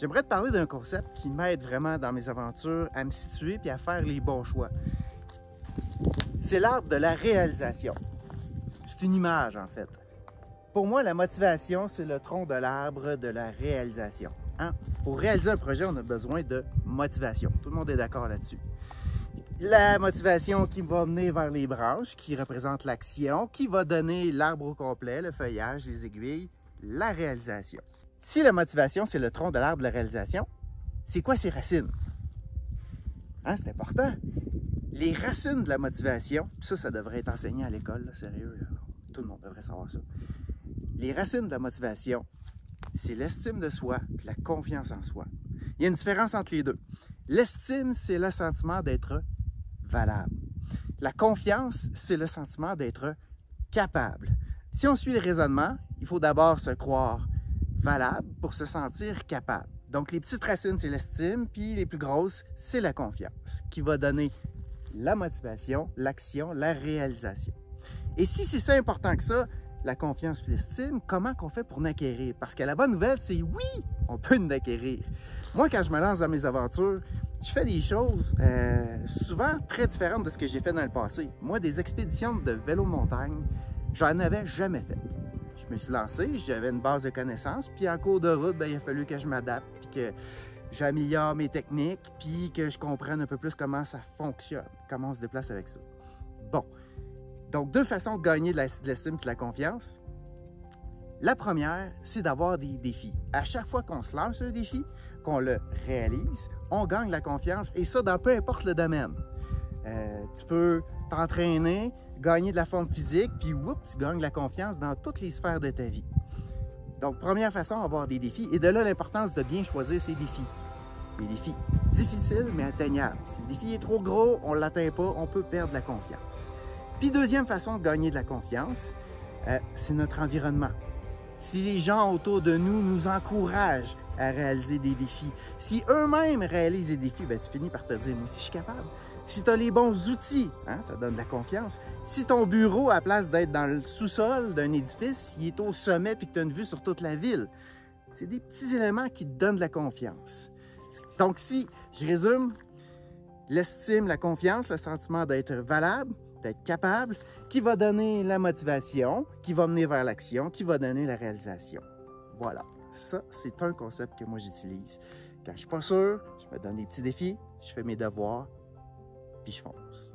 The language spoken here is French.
j'aimerais te parler d'un concept qui m'aide vraiment dans mes aventures à me situer puis à faire les bons choix. C'est l'arbre de la réalisation. C'est une image, en fait. Pour moi, la motivation, c'est le tronc de l'arbre de la réalisation. Hein? Pour réaliser un projet, on a besoin de motivation. Tout le monde est d'accord là-dessus. La motivation qui va mener vers les branches, qui représente l'action, qui va donner l'arbre au complet, le feuillage, les aiguilles, la réalisation. Si la motivation, c'est le tronc de l'arbre de la réalisation, c'est quoi ses racines? Hein, c'est important. Les racines de la motivation, ça devrait être enseigné à l'école, là, sérieux, là. Tout le monde devrait savoir ça. Les racines de la motivation, c'est l'estime de soi et la confiance en soi. Il y a une différence entre les deux. L'estime, c'est le sentiment d'être valable. La confiance, c'est le sentiment d'être capable. Si on suit le raisonnement, il faut d'abord se croire valable pour se sentir capable. Donc, les petites racines, c'est l'estime, puis les plus grosses, c'est la confiance, qui va donner la motivation, l'action, la réalisation. Et si c'est ça important que ça, la confiance et l'estime, comment qu'on fait pour l'acquérir? Parce que la bonne nouvelle, c'est oui, on peut l'acquérir. Moi, quand je me lance dans mes aventures, je fais des choses souvent très différentes de ce que j'ai fait dans le passé. Moi, des expéditions de vélo de montagne, j'en avais jamais fait. Je me suis lancé, j'avais une base de connaissances, puis en cours de route, il a fallu que je m'adapte, puis que j'améliore mes techniques, puis que je comprenne un peu plus comment ça fonctionne, comment on se déplace avec ça. Bon. Donc, deux façons de gagner de l'estime et de la confiance. La première, c'est d'avoir des défis. À chaque fois qu'on se lance un défi, qu'on le réalise, on gagne la confiance, et ça dans peu importe le domaine. Tu peux t'entraîner, gagner de la forme physique, puis tu gagnes la confiance dans toutes les sphères de ta vie. Donc, première façon, avoir des défis, et de là l'importance de bien choisir ses défis. Des défis difficiles, mais atteignables. Si le défi est trop gros, on ne l'atteint pas, on peut perdre la confiance. Puis deuxième façon de gagner de la confiance, c'est notre environnement. Si les gens autour de nous nous encouragent à réaliser des défis, si eux-mêmes réalisent des défis, tu finis par te dire « moi aussi je suis capable ». Si tu as les bons outils, hein, ça donne de la confiance. Si ton bureau, à place d'être dans le sous-sol d'un édifice, il est au sommet et que tu as une vue sur toute la ville, c'est des petits éléments qui te donnent de la confiance. Donc si je résume, l'estime, la confiance, le sentiment d'être valable, d'être capable, qui va donner la motivation, qui va mener vers l'action, qui va donner la réalisation. Voilà, ça, c'est un concept que moi j'utilise. Quand je suis pas sûr, je me donne des petits défis, je fais mes devoirs, puis je fonce.